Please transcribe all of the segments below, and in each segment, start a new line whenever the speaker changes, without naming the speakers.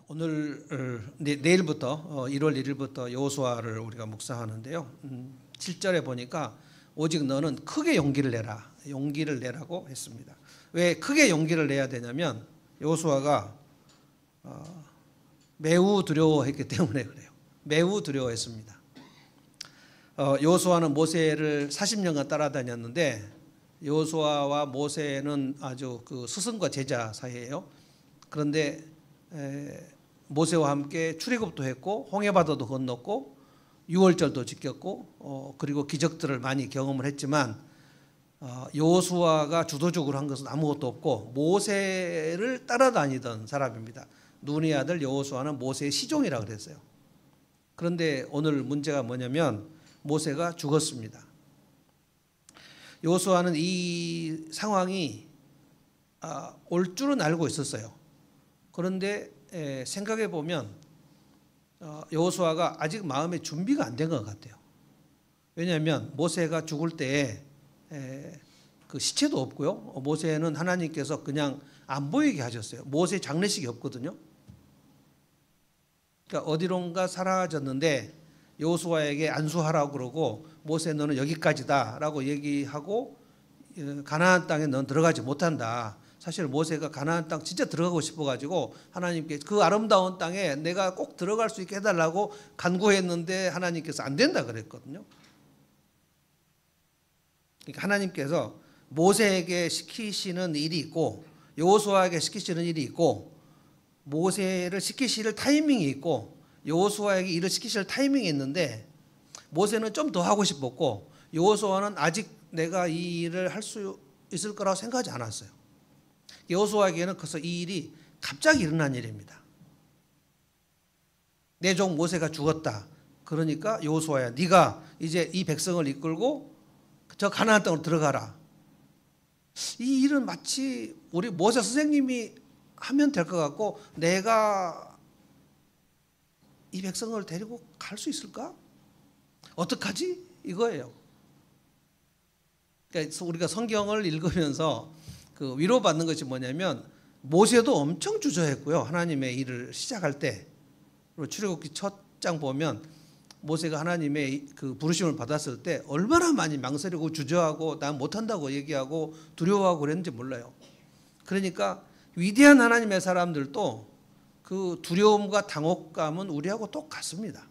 오늘 내일부터 1월 1일부터 여호수아를 우리가 묵상하는데요. 7절에 보니까 오직 너는 크게 용기를 내라. 용기를 내라고 했습니다. 왜 크게 용기를 내야 되냐면 여호수아가 매우 두려워했기 때문에 그래요. 매우 두려워했습니다. 여호수아는 모세를 40년간 따라다녔는데 여호수아와 모세는 아주 그 스승과 제자 사이예요. 그런데 모세와 함께 출애굽도 했고 홍해바다도 건넜고 유월절도 지켰고 그리고 기적들을 많이 경험을 했지만 여호수아가 주도적으로 한 것은 아무것도 없고 모세를 따라다니던 사람입니다. 눈의 아들 여호수아는 모세의 시종이라 그랬어요. 그런데 오늘 문제가 뭐냐면 모세가 죽었습니다. 여호수아는 이 상황이 올 줄은 알고 있었어요. 그런데 생각해 보면 여호수아가 아직 마음의 준비가 안 된 것 같아요. 왜냐하면 모세가 죽을 때에 그 시체도 없고요. 모세는 하나님께서 그냥 안 보이게 하셨어요. 모세 장례식이 없거든요. 그러니까 어디론가 사라졌는데 여호수아에게 안수하라고 그러고 모세 너는 여기까지다라고 얘기하고 가나안 땅에 넌 들어가지 못한다. 사실 모세가 가나안 땅 진짜 들어가고 싶어가지고 하나님께 그 아름다운 땅에 내가 꼭 들어갈 수 있게 해달라고 간구했는데 하나님께서 안 된다 그랬거든요. 그러니까 하나님께서 모세에게 시키시는 일이 있고 여호수아에게 시키시는 일이 있고 모세를 시키실 타이밍이 있고 여호수아에게 일을 시키실 타이밍이 있는데 모세는 좀 더 하고 싶었고 여호수아는 아직 내가 이 일을 할 수 있을 거라고 생각하지 않았어요. 여호수아에게는 그래서 이 일이 갑자기 일어난 일입니다. 내 종 모세가 죽었다. 그러니까 여호수아야 네가 이제 이 백성을 이끌고 저 가나안 땅으로 들어가라. 이 일은 마치 우리 모세 선생님이 하면 될 것 같고 내가 이 백성을 데리고 갈 수 있을까? 어떡하지? 이거예요. 그러니까 우리가 성경을 읽으면서 그 위로받는 것이 뭐냐면 모세도 엄청 주저했고요. 하나님의 일을 시작할 때 출애굽기 첫 장 보면 모세가 하나님의 그 부르심을 받았을 때 얼마나 많이 망설이고 주저하고 난 못한다고 얘기하고 두려워하고 그랬는지 몰라요. 그러니까 위대한 하나님의 사람들도 그 두려움과 당혹감은 우리하고 똑같습니다.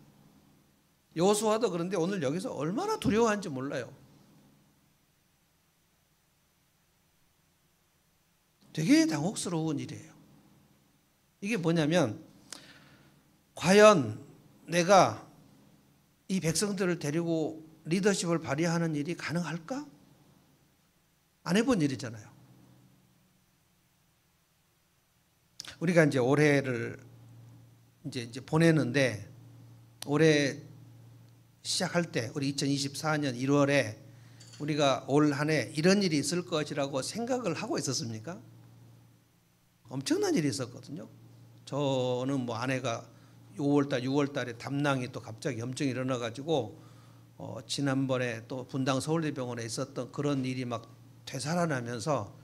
여호수아도 그런데 오늘 여기서 얼마나 두려워한지 몰라요. 되게 당혹스러운 일이에요. 이게 뭐냐면 과연 내가 이 백성들을 데리고 리더십을 발휘하는 일이 가능할까? 안 해본 일이잖아요. 우리가 이제 올해를 이제 보내는데 올해 시작할 때 우리 2024년 1월에 우리가 올 한 해 이런 일이 있을 것이라고 생각을 하고 있었습니까? 엄청난 일이 있었거든요. 저는 뭐 아내가 5월달, 6월달에 담낭이 또 갑자기 염증이 일어나가지고 지난번에 또 분당 서울대병원에 있었던 그런 일이 막 되살아나면서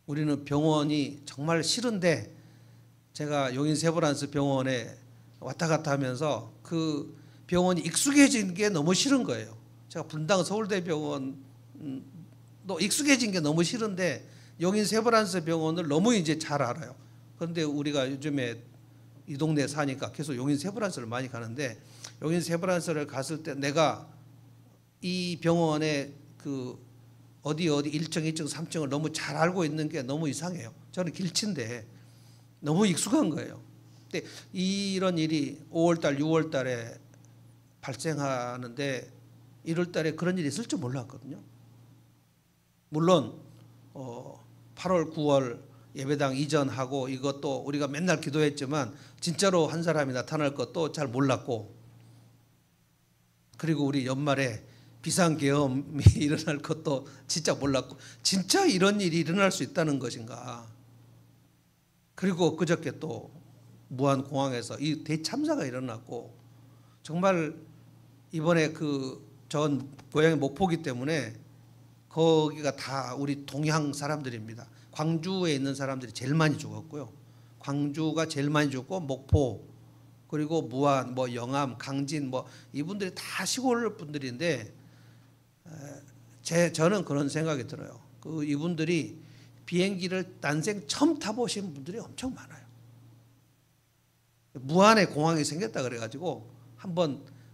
우리는 병원이 정말 싫은데 제가 용인 세브란스 병원에 왔다 갔다 하면서 그 병원이 익숙해진 게 너무 싫은 거예요. 제가 분당 서울대병원도 익숙해진 게 너무 싫은데 용인 세브란스 병원을 너무 이제 잘 알아요. 그런데 우리가 요즘에 이 동네에 사니까 계속 용인 세브란스를 많이 가는데 용인 세브란스를 갔을 때 내가 이 병원에 그 어디 1층, 2층, 3층을 너무 잘 알고 있는 게 너무 이상해요. 저는 길친데 너무 익숙한 거예요. 근데 이런 일이 5월달, 6월달에 발생하는데 1월달에 그런 일이 있을 줄 몰랐거든요. 물론 8월, 9월 예배당 이전하고 이것도 우리가 맨날 기도했지만 진짜로 한 사람이 나타날 것도 잘 몰랐고 그리고 우리 연말에 비상계엄이 일어날 것도 진짜 몰랐고 진짜 이런 일이 일어날 수 있다는 것인가. 그리고 그저께 또 무안공항에서 이 대참사가 일어났고 정말 이번에 전 고향이 목포기 때문에 거기가 다 우리 동양 사람들입니다. 광주에 있는 사람들이 제일 많이 죽었고요. 광주가 제일 많이 죽고 목포 그리고 무안, 뭐 영암, 강진 뭐 이분들이 다 시골 분들인데 저는 그런 생각이 들어요. 그 이분들이 비행기를 난생 처음 타보신 분들이 엄청 많아요. 무안에 공항이 생겼다 그래가지고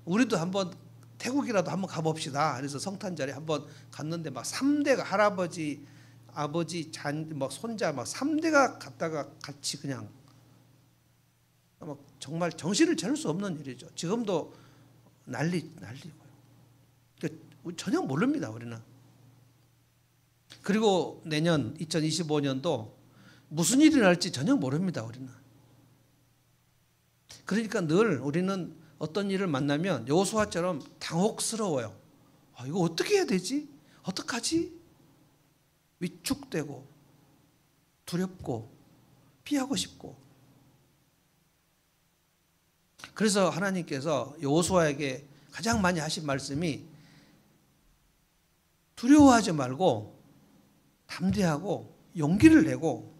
우리도 한번 태국이라도 한번 가봅시다. 그래서 성탄절에 한번 갔는데 막 3대가 할아버지, 아버지, 막 손자 막 3대가 갔다가 같이 그냥 막 정말 정신을 차릴 수 없는 일이죠. 지금도 난리고요. 전혀 모릅니다, 우리는. 그리고 내년 2025년도 무슨 일이 날지 전혀 모릅니다, 우리는. 그러니까 늘 우리는 어떤 일을 만나면 여호수아처럼 당혹스러워요. 이거 어떻게 해야 되지? 어떡하지? 위축되고 두렵고 피하고 싶고. 그래서 하나님께서 여호수아에게 가장 많이 하신 말씀이 두려워하지 말고 담대하고 용기를 내고.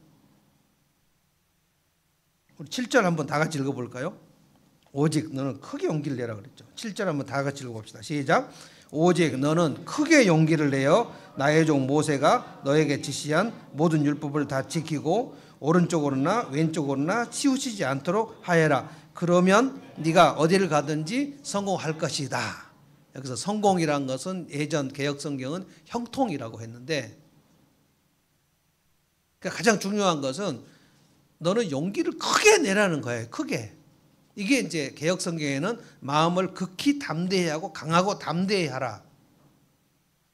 우리 7절 한번 다 같이 읽어볼까요? 오직 너는 크게 용기를 내라 그랬죠. 7절 한번 다 같이 읽어봅시다. 시작. 오직 너는 크게 용기를 내어 나의 종 모세가 너에게 지시한 모든 율법을 다 지키고 오른쪽으로나 왼쪽으로나 치우치지 않도록 하여라. 그러면 네가 어디를 가든지 성공할 것이다. 여기서 성공이란 것은 예전 개역 성경은 형통이라고 했는데, 그러니까 가장 중요한 것은 너는 용기를 크게 내라는 거예요. 크게. 이게 이제 개역 성경에는 마음을 극히 담대히 하고 강하고 담대히 하라.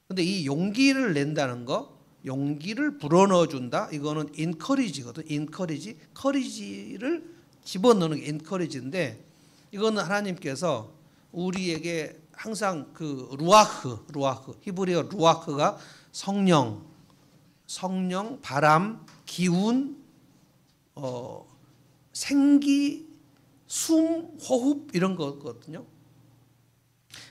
근데 이 용기를 낸다는 거, 용기를 불어넣어 준다. 이거는 encourage거든. encourage. courage를 집어넣는 게 encourage인데, 이거는 하나님께서 우리에게 항상 그 루아흐, 히브리어 루아흐가 성령, 바람, 기운, 생기, 숨, 호흡 이런 거거든요.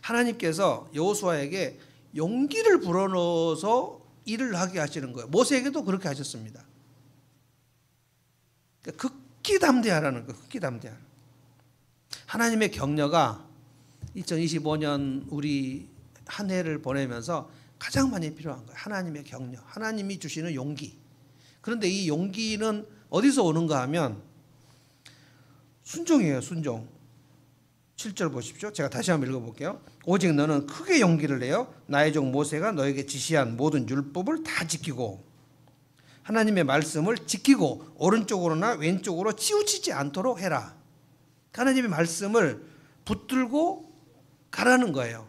하나님께서 여호수아에게 용기를 불어넣어서 일을 하게 하시는 거예요. 모세에게도 그렇게 하셨습니다. 그러니까 극히 담대하라는 거예요. 극히 담대하라. 하나님의 격려가 2025년 우리 한 해를 보내면서 가장 많이 필요한 거예요. 하나님의 격려, 하나님이 주시는 용기. 그런데 이 용기는 어디서 오는가 하면 순종이에요. 순종. 7절 보십시오. 제가 다시 한번 읽어볼게요. 오직 너는 크게 용기를 내어 나의 종 모세가 너에게 지시한 모든 율법을 다 지키고 하나님의 말씀을 지키고 오른쪽으로나 왼쪽으로 치우치지 않도록 해라. 하나님의 말씀을 붙들고 가라는 거예요.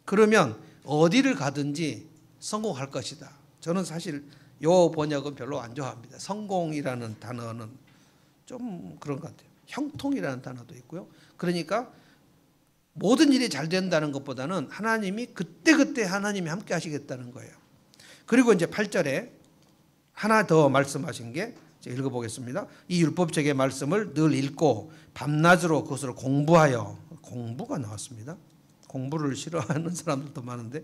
그러면 어디를 가든지 성공할 것이다. 저는 사실 요 번역은 별로 안 좋아합니다. 성공이라는 단어는 좀 그런 것 같아요. 형통이라는 단어도 있고요. 그러니까 모든 일이 잘 된다는 것보다는 하나님이 그때그때 하나님이 함께 하시겠다는 거예요. 그리고 이제 8절에 하나 더 말씀하신 게 읽어보겠습니다. 이 율법책의 말씀을 늘 읽고 밤낮으로 그것을 공부하여, 공부가 나왔습니다. 공부를 싫어하는 사람들도 많은데,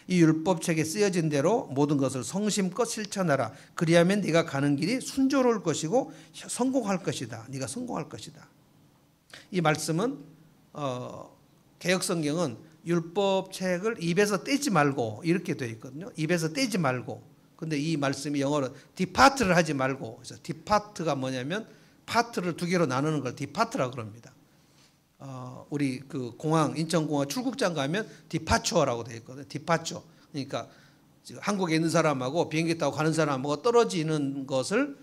이 율법책에 쓰여진 대로 모든 것을 성심껏 실천하라. 그리하면 네가 가는 길이 순조로울 것이고 성공할 것이다. 네가 성공할 것이다. 이 말씀은 개역 성경은 율법책을 입에서 떼지 말고 이렇게 되어 있거든요. 입에서 떼지 말고. 근데 이 말씀이 영어로 depart를 하지 말고, 그래서 depart가 뭐냐면 파트를 두 개로 나누는 걸 depart라고 그럽니다. 우리 그 공항, 인천공항 출국장 가면 디파처라고 되어 있거든요. 디파처. 그러니까 지금 한국에 있는 사람하고 비행기 타고 가는 사람하고 떨어지는 것을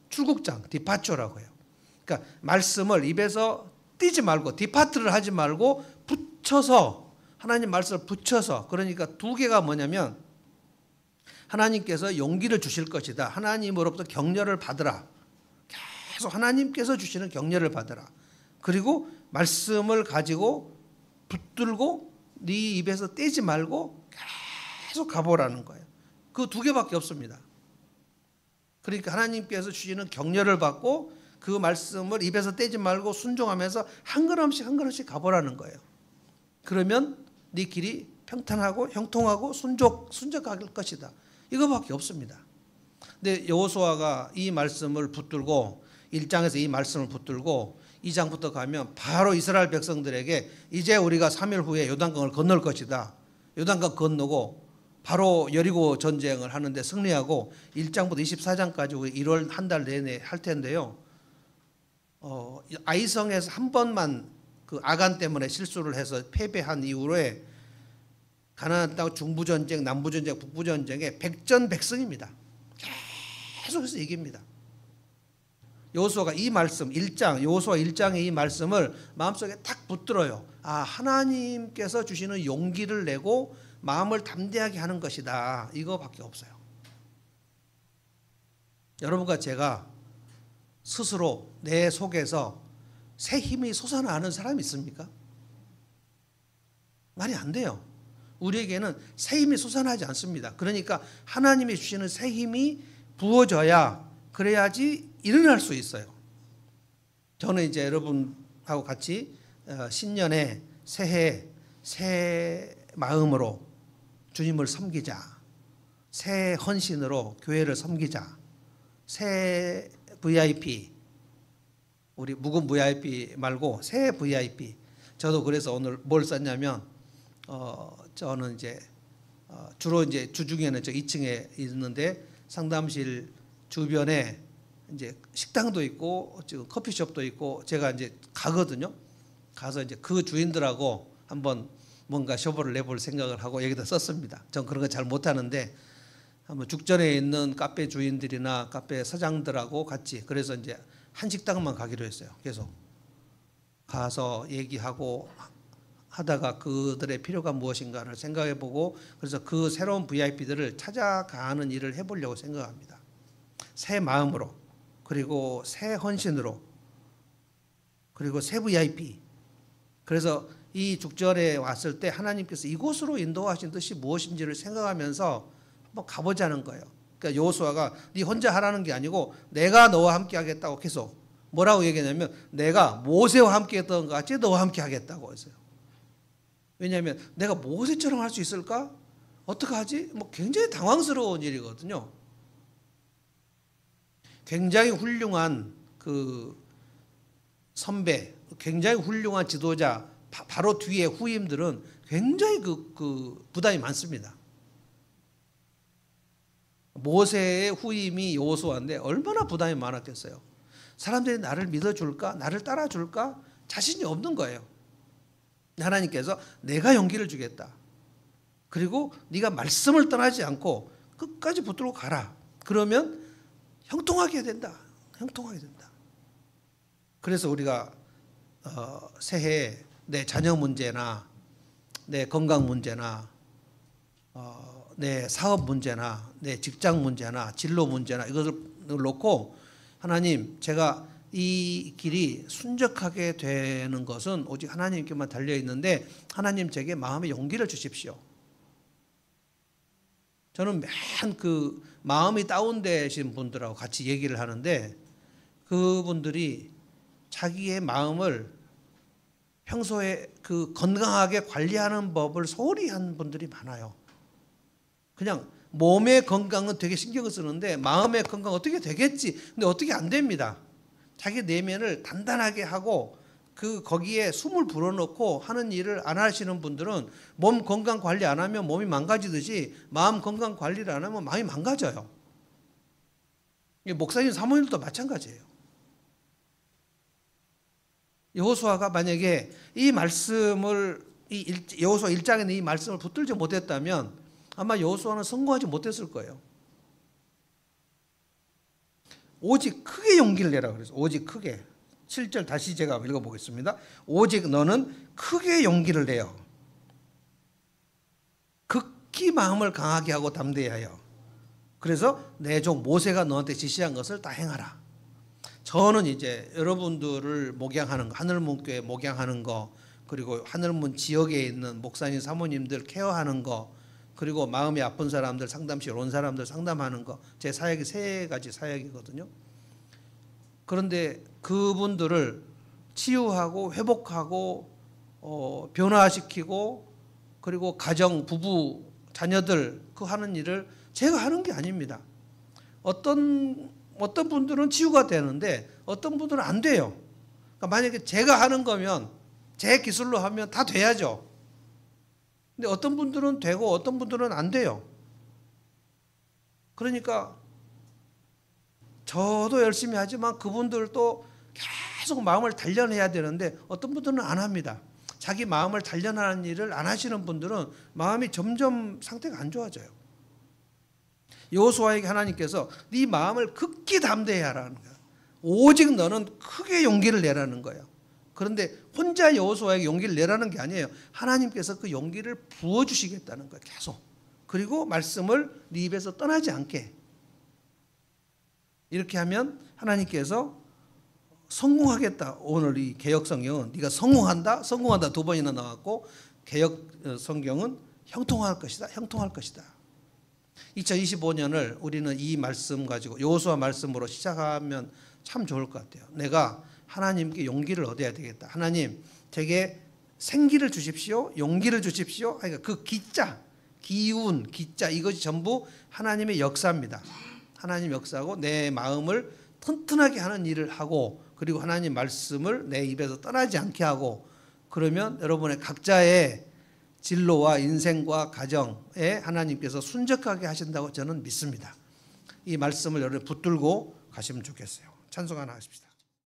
출국장, 디파처라고 해요. 그러니까 말씀을 입에서 띄지 말고 디파트를 하지 말고 붙여서, 하나님 말씀을 붙여서, 그러니까 두 개가 뭐냐면 하나님께서 용기를 주실 것이다. 하나님으로부터 격려를 받으라. 계속 하나님께서 주시는 격려를 받으라. 그리고 말씀을 가지고 붙들고 네 입에서 떼지 말고 계속 가보라는 거예요. 그 두 개밖에 없습니다. 그러니까 하나님께서 주시는 격려를 받고 그 말씀을 입에서 떼지 말고 순종하면서 한 걸음씩 한 걸음씩 가보라는 거예요. 그러면 네 길이 평탄하고 형통하고 순적할 것이다. 이거밖에 없습니다. 근데 여호수아가 이 말씀을 붙들고 1장에서 이 말씀을 붙들고 2장부터 가면 바로 이스라엘 백성들에게 이제 우리가 3일 후에 요단강을 건널 것이다. 요단강 건너고 바로 여리고 전쟁을 하는데 승리하고 1장부터 24장까지 1월 한 달 내내 할 텐데요. 아이성에서 한 번만 그 아간 때문에 실수를 해서 패배한 이후에 가나안 땅 중부전쟁, 남부전쟁, 북부전쟁에 백전백승입니다. 계속해서 이깁니다. 여호수아가 이 말씀 1장, 여호수아 1장의 이 말씀을 마음속에 딱 붙들어요. 아, 하나님께서 주시는 용기를 내고 마음을 담대하게 하는 것이다. 이거밖에 없어요. 여러분과 제가 스스로 내 속에서 새 힘이 솟아나는 사람이 있습니까? 말이 안 돼요. 우리에게는 새 힘이 솟아나지 않습니다. 그러니까 하나님이 주시는 새 힘이 부어져야 그래야지 일어날 수 있어요. 저는 이제 여러분하고 같이 신년에 새해 새 마음으로 주님을 섬기자. 새 헌신으로 교회를 섬기자. 새 VIP, 우리 묵은 VIP 말고 새 VIP. 저도 그래서 오늘 뭘 썼냐면 저는 이제 주로 이제 주중에는 저 2층에 있는데 상담실 주변에 이제 식당도 있고 지금 커피숍도 있고 제가 이제 가거든요. 가서 이제 그 주인들하고 한번 뭔가 쇼부를 내볼 생각을 하고 여기다 썼습니다. 전 그런 거 잘 못하는데 한번 죽전에 있는 카페 주인들이나 카페 사장들하고 같이 그래서 이제 한 식당만 가기로 했어요. 계속 가서 얘기하고 하다가 그들의 필요가 무엇인가를 생각해보고 그래서 그 새로운 VIP들을 찾아가는 일을 해보려고 생각합니다. 새 마음으로 그리고 새 헌신으로 그리고 새 VIP. 그래서 이 죽전에 왔을 때 하나님께서 이곳으로 인도하신 뜻이 무엇인지를 생각하면서 한번 가보자는 거예요. 그러니까 여호수아가 네 혼자 하라는 게 아니고 내가 너와 함께 하겠다고 계속 뭐라고 얘기했냐면 내가 모세와 함께 했던 것 같이 너와 함께 하겠다고 했어요. 왜냐하면 내가 모세처럼 할 수 있을까? 어떻게 하지? 뭐 굉장히 당황스러운 일이거든요. 굉장히 훌륭한 그 선배, 굉장히 훌륭한 지도자 바로 뒤에 후임들은 굉장히 그 부담이 많습니다. 모세의 후임이 여호수아인데 얼마나 부담이 많았겠어요. 사람들이 나를 믿어줄까? 나를 따라줄까? 자신이 없는 거예요. 하나님께서 내가 용기를 주겠다. 그리고 네가 말씀을 떠나지 않고 끝까지 붙들고 가라. 그러면 형통하게 된다. 형통하게 된다. 그래서 우리가 새해에 내 자녀 문제나 내 건강 문제나 내 사업 문제나 내 직장 문제나 진로 문제나 이것을 놓고 하나님 제가 이 길이 순적하게 되는 것은 오직 하나님께만 달려 있는데 하나님 제게 마음의 용기를 주십시오. 저는 맨 그 마음이 다운되신 분들하고 같이 얘기를 하는데 그분들이 자기의 마음을 평소에 그 건강하게 관리하는 법을 소홀히 한 분들이 많아요. 그냥 몸의 건강은 되게 신경을 쓰는데 마음의 건강 어떻게 되겠지. 근데 어떻게 안 됩니다. 자기 내면을 단단하게 하고 거기에 숨을 불어넣고 하는 일을 안 하시는 분들은 몸 건강 관리 안 하면 몸이 망가지듯이 마음 건강 관리를 안 하면 마음이 망가져요. 목사님 사모님들도 마찬가지예요. 여호수아가 만약에 이 말씀을 여호수아 1장에 있는 이 말씀을 붙들지 못했다면 아마 여호수아는 성공하지 못했을 거예요. 오직 크게 용기를 내라 그래서 오직 크게 7절 다시 제가 읽어보겠습니다. 오직 너는 크게 용기를 내어 극히 마음을 강하게 하고 담대하여 그래서 내 종 모세가 너한테 지시한 것을 다 행하라. 저는 이제 여러분들을 목양하는 거, 하늘문 교회 목양하는 거, 그리고 하늘문 지역에 있는 목사님 사모님들 케어하는 거, 그리고 마음이 아픈 사람들 상담실 온 사람들 상담하는 거, 제 사역이 3가지 사역이거든요. 그런데 그분들을 치유하고 회복하고 변화시키고 그리고 가정, 부부, 자녀들 그 하는 일을 제가 하는 게 아닙니다. 어떤 어떤 분들은 치유가 되는데 어떤 분들은 안 돼요. 그러니까 만약에 제가 하는 거면 제 기술로 하면 다 돼야죠. 근데 어떤 분들은 되고 어떤 분들은 안 돼요. 그러니까 저도 열심히 하지만 그분들도 계속 마음을 단련해야 되는데 어떤 분들은 안 합니다. 자기 마음을 단련하는 일을 안 하시는 분들은 마음이 점점 상태가 안 좋아져요. 여호수아에게 하나님께서 네 마음을 극히 담대히 하라는 거예요. 오직 너는 크게 용기를 내라는 거예요. 그런데 혼자 여호수아에게 용기를 내라는 게 아니에요. 하나님께서 그 용기를 부어주시겠다는 거예요. 계속. 그리고 말씀을 네 입에서 떠나지 않게. 이렇게 하면 하나님께서 성공하겠다. 오늘 이 개역 성경은 네가 성공한다. 성공한다 2번이나 나왔고 개역 성경은 형통할 것이다. 형통할 것이다. 2025년을 우리는 이 말씀 가지고 여호수아 말씀으로 시작하면 참 좋을 것 같아요. 내가 하나님께 용기를 얻어야 되겠다. 하나님 제게 생기를 주십시오. 용기를 주십시오. 그러니까 그 기자, 기운, 기자 이것이 전부 하나님의 역사입니다. 하나님 역사하고 내 마음을 튼튼하게 하는 일을 하고 그리고 하나님 말씀을 내 입에서 떠나지 않게 하고 그러면 여러분의 각자의 진로와 인생과 가정에 하나님께서 순적하게 하신다고 저는 믿습니다. 이 말씀을 여러분 붙들고 가시면 좋겠어요. 찬송 하나 하십시다.